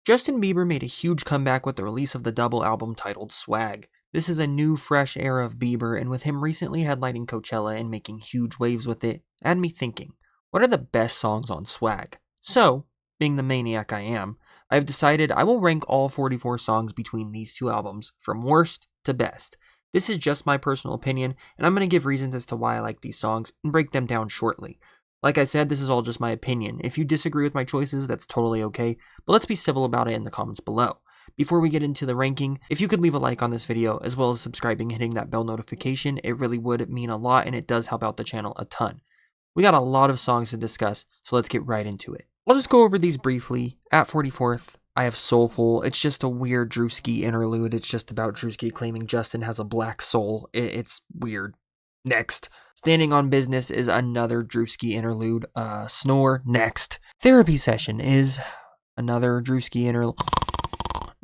Justin Bieber made a huge comeback with the release of the double album titled Swag. This is a new, fresh era of Bieber, and with him recently headlining Coachella and making huge waves with it, had me thinking, what are the best songs on Swag? So, being the maniac I am, I have decided I will rank all 44 songs between these two albums, from worst to best. This is just my personal opinion, and I'm going to give reasons as to why I like these songs and break them down shortly. Like I said, this is all just my opinion. If you disagree with my choices, that's totally okay, but let's be civil about it in the comments below. Before we get into the ranking, if you could leave a like on this video, as well as subscribing and hitting that bell notification, it really would mean a lot and it does help out the channel a ton. We got a lot of songs to discuss, so let's get right into it. I'll just go over these briefly. At 44th, I have Soulful. It's just a weird Drewski interlude. It's just about Drewski claiming Justin has a black soul. It's weird. Next. Standing on Business is another Drewski interlude. Snore. Next. Therapy Session is another Drewski interlude.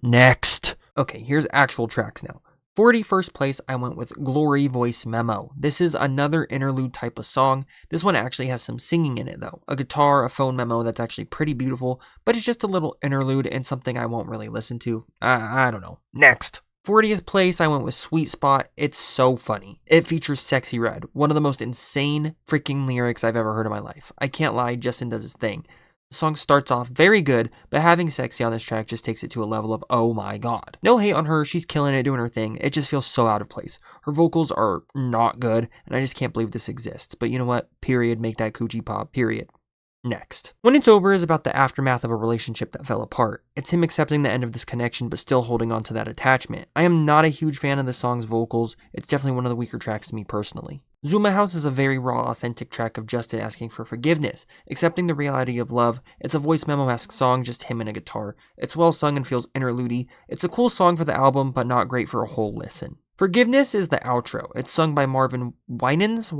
Next. Okay, here's actual tracks now. 41st place, I went with Glory Voice Memo. This is another interlude type of song. This one actually has some singing in it though. A guitar, a phone memo that's actually pretty beautiful, but it's just a little interlude and something I won't really listen to. I don't know. Next. 40th place, I went with Sweet Spot. It's so funny. It features Sexy Red, one of the most insane freaking lyrics I've ever heard in my life. I can't lie, Justin does his thing. The song starts off very good, but having Sexy on this track just takes it to a level of oh my god. No hate on her, she's killing it, doing her thing. It just feels so out of place. Her vocals are not good, and I just can't believe this exists. But you know what? Period. Make that coochie pop. Period. Next. When It's Over is about the aftermath of a relationship that fell apart. It's him accepting the end of this connection but still holding on to that attachment. I am not a huge fan of the song's vocals. It's definitely one of the weaker tracks to me personally. Zuma House is a very raw, authentic track of Justin asking for forgiveness, accepting the reality of love. It's a voice memo-esque song, just him and a guitar. It's well sung and feels interlude-y. It's a cool song for the album, but not great for a whole listen. Forgiveness is the outro. It's sung by Marvin Winans,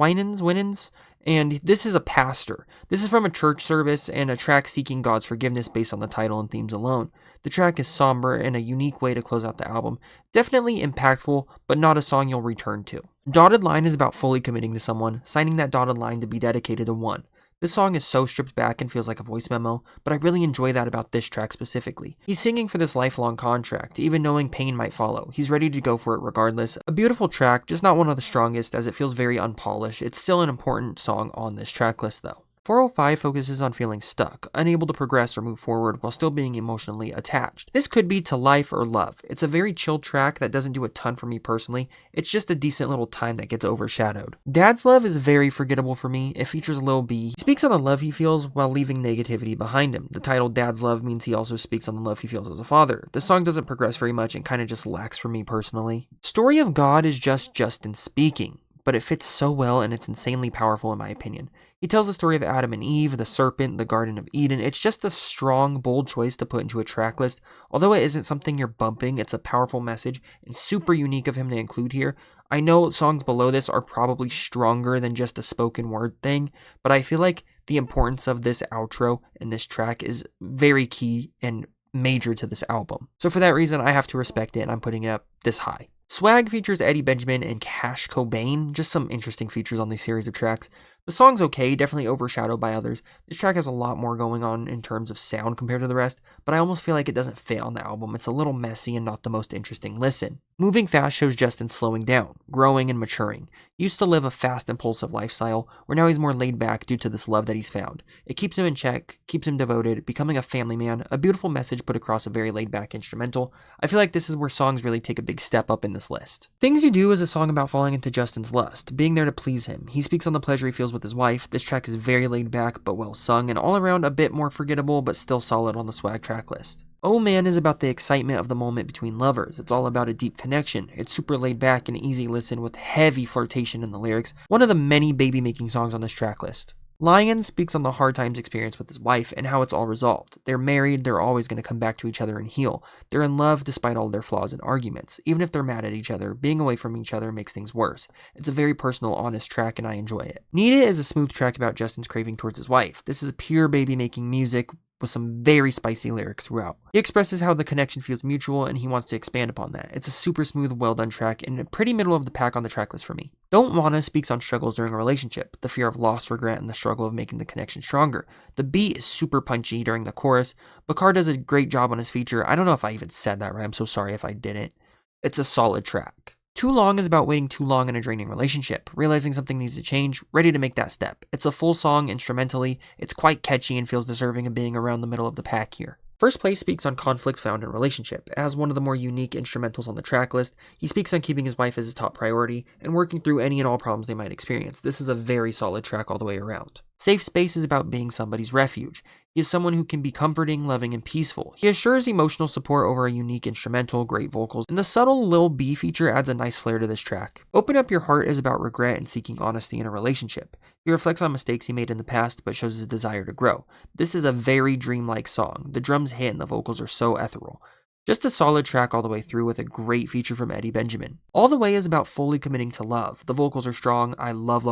and this is a pastor. This is from a church service and a track seeking God's forgiveness based on the title and themes alone. The track is somber and a unique way to close out the album. Definitely impactful, but not a song you'll return to. Dotted Line is about fully committing to someone, signing that dotted line to be dedicated to one. This song is so stripped back and feels like a voice memo, but I really enjoy that about this track specifically. He's singing for this lifelong contract, even knowing pain might follow. He's ready to go for it regardless. A beautiful track, just not one of the strongest as it feels very unpolished. It's still an important song on this track list though. 405 focuses on feeling stuck, unable to progress or move forward while still being emotionally attached. This could be to life or love. It's a very chill track that doesn't do a ton for me personally. It's just a decent little time that gets overshadowed. Dad's Love is very forgettable for me. It features Lil B. He speaks on the love he feels while leaving negativity behind him. The title Dad's Love means he also speaks on the love he feels as a father. The song doesn't progress very much and kind of just lacks for me personally. Story of God is just Justin speaking, but it fits so well and it's insanely powerful in my opinion. He tells the story of Adam and Eve, the serpent, the Garden of Eden. It's just a strong, bold choice to put into a track list. Although it isn't something you're bumping, it's a powerful message and super unique of him to include here. I know songs below this are probably stronger than just a spoken word thing, but I feel like the importance of this outro and this track is very key and major to this album. So for that reason, I have to respect it and I'm putting it up this high. Swag features Eddie Benjamin and Cash Cobain, just some interesting features on this series of tracks. The song's okay, definitely overshadowed by others. This track has a lot more going on in terms of sound compared to the rest, but I almost feel like it doesn't fit on the album. It's a little messy and not the most interesting listen. Moving Fast shows Justin slowing down, growing and maturing. He used to live a fast, impulsive lifestyle, where now he's more laid back due to this love that he's found. It keeps him in check, keeps him devoted, becoming a family man, a beautiful message put across a very laid back instrumental. I feel like this is where songs really take a big step up in this list. Things You Do is a song about falling into Justin's lust, being there to please him. He speaks on the pleasure he feels with his wife. This track is very laid back but well sung and all around a bit more forgettable but still solid on the Swag track list. Oh Man is about the excitement of the moment between lovers. It's all about a deep connection. It's super laid back and easy listen with heavy flirtation in the lyrics. One of the many baby making songs on this track list. Lion speaks on the hard times experience with his wife and how it's all resolved. They're married, they're always going to come back to each other and heal. They're in love despite all their flaws and arguments. Even if they're mad at each other, being away from each other makes things worse. It's a very personal, honest track and I enjoy it. Need It is a smooth track about Justin's craving towards his wife. This is pure baby making music with some very spicy lyrics throughout. He expresses how the connection feels mutual and he wants to expand upon that. It's a super smooth, well done track and pretty middle of the pack on the tracklist for me. Don't Wanna speaks on struggles during a relationship, the fear of loss, regret, and the struggle of making the connection stronger. The beat is super punchy during the chorus. Bakar does a great job on his feature. I don't know if I even said that right. I'm so sorry if I didn't. It's a solid track. Too Long is about waiting too long in a draining relationship, realizing something needs to change, ready to make that step. It's a full song instrumentally, it's quite catchy and feels deserving of being around the middle of the pack here. First Place speaks on conflict found in relationship. As one of the more unique instrumentals on the track list, he speaks on keeping his wife as his top priority and working through any and all problems they might experience. This is a very solid track all the way around. Safe Space is about being somebody's refuge. He is someone who can be comforting, loving, and peaceful. He assures emotional support over a unique instrumental, great vocals, and the subtle Lil B feature adds a nice flair to this track. Open Up Your Heart is about regret and seeking honesty in a relationship. He reflects on mistakes he made in the past, but shows his desire to grow. This is a very dreamlike song. The drums hit and the vocals are so ethereal. Just a solid track all the way through with a great feature from Eddie Benjamin. All the Way is about fully committing to love. The vocals are strong. I love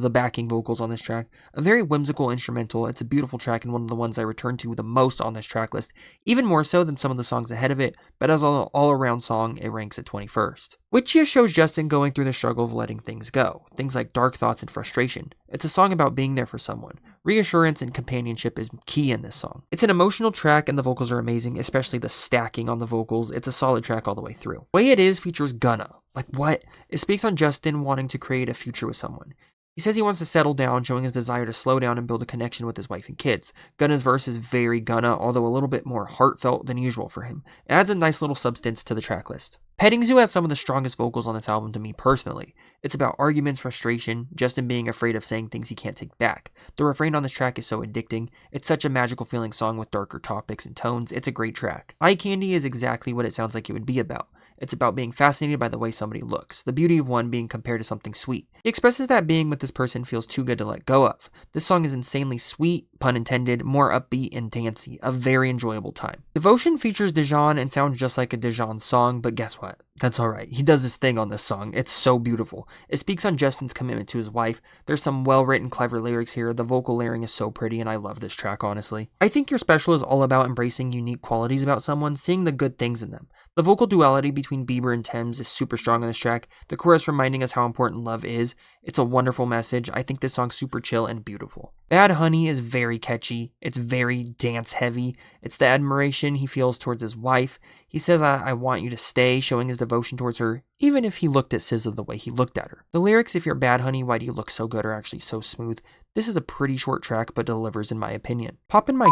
the backing vocals on this track. A very whimsical instrumental. It's a beautiful track and one of the ones I return to the most on this track list, even more so than some of the songs ahead of it, but as an all-around song, it ranks at 21st. Witchia shows Justin going through the struggle of letting things go, things like dark thoughts and frustration. It's a song about being there for someone. Reassurance and companionship is key in this song. It's an emotional track and the vocals are amazing, especially the stacking on the vocals. It's a solid track all the way through. Way It Is features Gunna. Like what? It speaks on Justin wanting to create a future with someone. He says he wants to settle down, showing his desire to slow down and build a connection with his wife and kids. Gunna's verse is very Gunna, although a little bit more heartfelt than usual for him. It adds a nice little substance to the track list. Petting Zoo has some of the strongest vocals on this album to me personally. It's about arguments, frustration, Justin being afraid of saying things he can't take back. The refrain on this track is so addicting. It's such a magical feeling song with darker topics and tones. It's a great track. Eye Candy is exactly what it sounds like it would be about. It's about being fascinated by the way somebody looks, the beauty of one being compared to something sweet. He expresses that being with this person feels too good to let go of. This song is insanely sweet, pun intended, more upbeat and dancey, a very enjoyable time. Devotion features Dijon and sounds just like a Dijon song, but guess what? That's alright. He does this thing on this song. It's so beautiful. It speaks on Justin's commitment to his wife. There's some well-written, clever lyrics here. The vocal layering is so pretty, and I love this track, honestly. I Think You're Special is all about embracing unique qualities about someone, seeing the good things in them. The vocal duality between Bieber and Thames is super strong on this track. The chorus reminding us how important love is. It's a wonderful message. I think this song's super chill and beautiful. Bad Honey is very catchy. It's very dance heavy. It's the admiration he feels towards his wife. He says, I want you to stay, showing his devotion towards her, even if he looked at SZA the way he looked at her. The lyrics, if you're bad honey, why do you look so good, are actually so smooth. This is a pretty short track, but delivers in my opinion. Poppin' My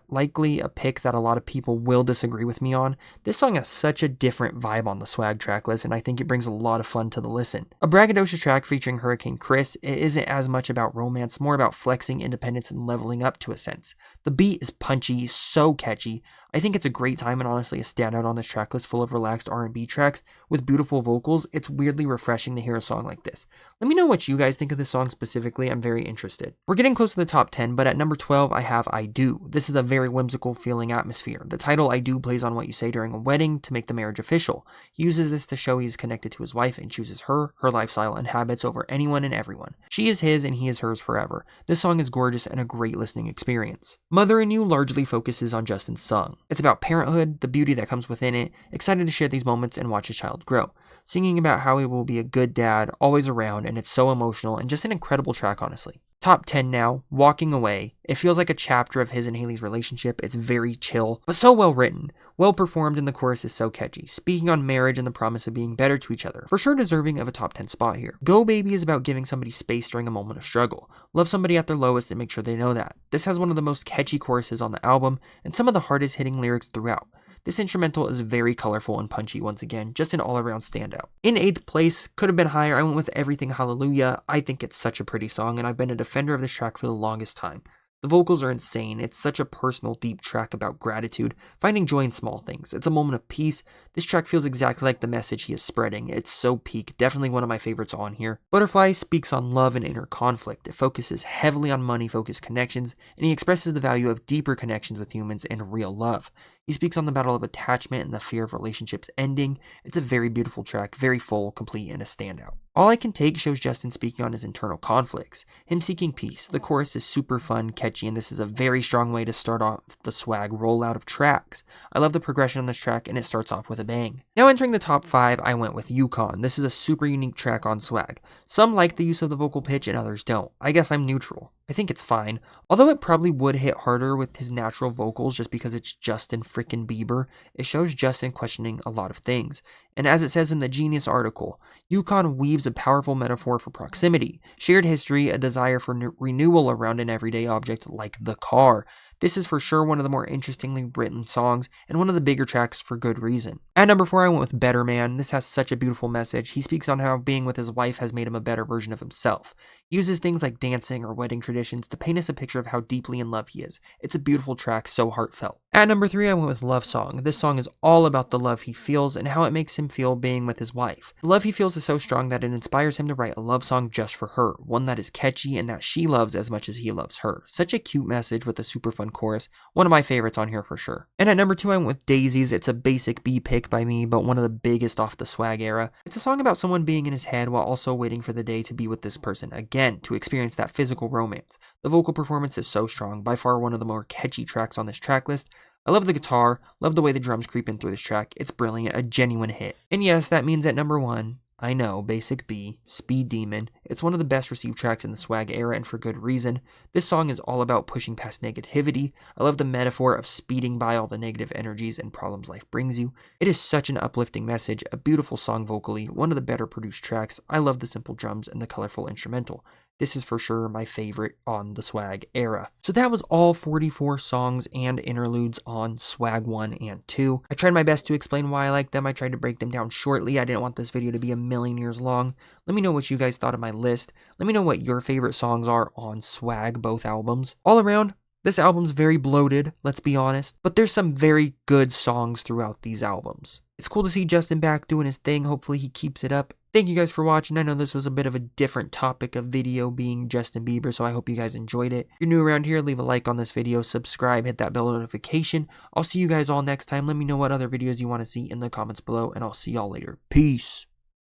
likely a pick that a lot of people will disagree with me on. This song has such a different vibe on the Swag track list, and I think it brings a lot of fun to the listen. A braggadocious track featuring Hurricane Chris, it isn't as much about romance, more about flexing independence and leveling up to a sense. The beat is punchy, so catchy. I think it's a great time and honestly a standout on this track list full of relaxed R&B tracks with beautiful vocals. It's weirdly refreshing to hear a song like this. Let me know what you guys think of this song specifically. I'm very interested. We're getting close to the top 10, but at number 12, I have I Do. This is a very whimsical feeling atmosphere. The title I Do plays on what you say during a wedding to make the marriage official. He uses this to show he's connected to his wife and chooses her lifestyle, and habits over anyone and everyone. She is his and he is hers forever. This song is gorgeous and a great listening experience. Mother in You largely focuses on Justin's song. It's about parenthood, the beauty that comes within it, excited to share these moments and watch his child grow. Singing about how he will be a good dad, always around, and it's so emotional and just an incredible track, honestly. Top 10 now, Walking Away. It feels like a chapter of his and Haley's relationship. It's very chill, but so well written. Well performed, and the chorus is so catchy, speaking on marriage and the promise of being better to each other. For sure deserving of a top 10 spot here. Go Baby is about giving somebody space during a moment of struggle. Love somebody at their lowest and make sure they know that. This has one of the most catchy choruses on the album, and some of the hardest hitting lyrics throughout. This instrumental is very colorful and punchy once again, just an all-around standout. In 8th place, could have been higher, I went with Everything Hallelujah. I think it's such a pretty song, and I've been a defender of this track for the longest time. The vocals are insane. It's such a personal, deep track about gratitude, finding joy in small things. It's a moment of peace. This track feels exactly like the message he is spreading. It's so peak, definitely one of my favorites on here. Butterfly speaks on love and inner conflict. It focuses heavily on money-focused connections, and he expresses the value of deeper connections with humans and real love. He speaks on the battle of attachment and the fear of relationships ending. It's a very beautiful track, very full, complete, and a standout. All I Can Take shows Justin speaking on his internal conflicts, him seeking peace. The chorus is super fun, catchy, and this is a very strong way to start off the swag rollout of tracks. I love the progression on this track, and it starts off with a bang. Now entering the top 5, I went with Yukon. This is a super unique track on swag. Some like the use of the vocal pitch and others don't. I guess I'm neutral. I think it's fine, although it probably would hit harder with his natural vocals just because it's Justin frickin' Bieber. It shows Justin questioning a lot of things. And as it says in the Genius article, Yukon weaves a powerful metaphor for proximity, shared history, a desire for renewal around an everyday object like the car. This is for sure one of the more interestingly written songs, and one of the bigger tracks for good reason. At number 4, I went with Better Man. This has such a beautiful message. He speaks on how being with his wife has made him a better version of himself. He uses things like dancing or wedding traditions to paint us a picture of how deeply in love he is. It's a beautiful track, so heartfelt. At number 3, I went with Love Song. This song is all about the love he feels and how it makes him feel being with his wife. The love he feels is so strong that it inspires him to write a love song just for her, one that is catchy and that she loves as much as he loves her. Such a cute message with a super fun chorus. One of my favorites on here for sure. And at number 2, I went with Daisies. It's a basic B pick by me, but one of the biggest off the swag era. It's a song about someone being in his head while also waiting for the day to be with this person again, to experience that physical romance. The vocal performance is so strong, by far one of the more catchy tracks on this track list. I love the guitar, love the way the drums creep in through this track. It's brilliant, a genuine hit. And yes, that means at number 1, I know, basic B, Speed Demon. It's one of the best received tracks in the swag era, and for good reason. This song is all about pushing past negativity. I love the metaphor of speeding by all the negative energies and problems life brings you. It is such an uplifting message, a beautiful song vocally, one of the better produced tracks. I love the simple drums and the colorful instrumental. This is for sure my favorite on the swag era. So that was all 44 songs and interludes on swag 1 and 2. I tried my best to explain why I like them. I tried to break them down shortly. I didn't want this video to be a million years long. Let me know what you guys thought of my list. Let me know what your favorite songs are on swag, both albums. All around, this album's very bloated, let's be honest, but there's some very good songs throughout these albums. It's cool to see Justin back doing his thing. Hopefully he keeps it up. Thank you guys for watching. I know this was a bit of a different topic of video being Justin Bieber, so I hope you guys enjoyed it. If you're new around here, leave a like on this video, subscribe, hit that bell notification. I'll see you guys all next time. Let me know what other videos you want to see in the comments below, and I'll see y'all later. Peace.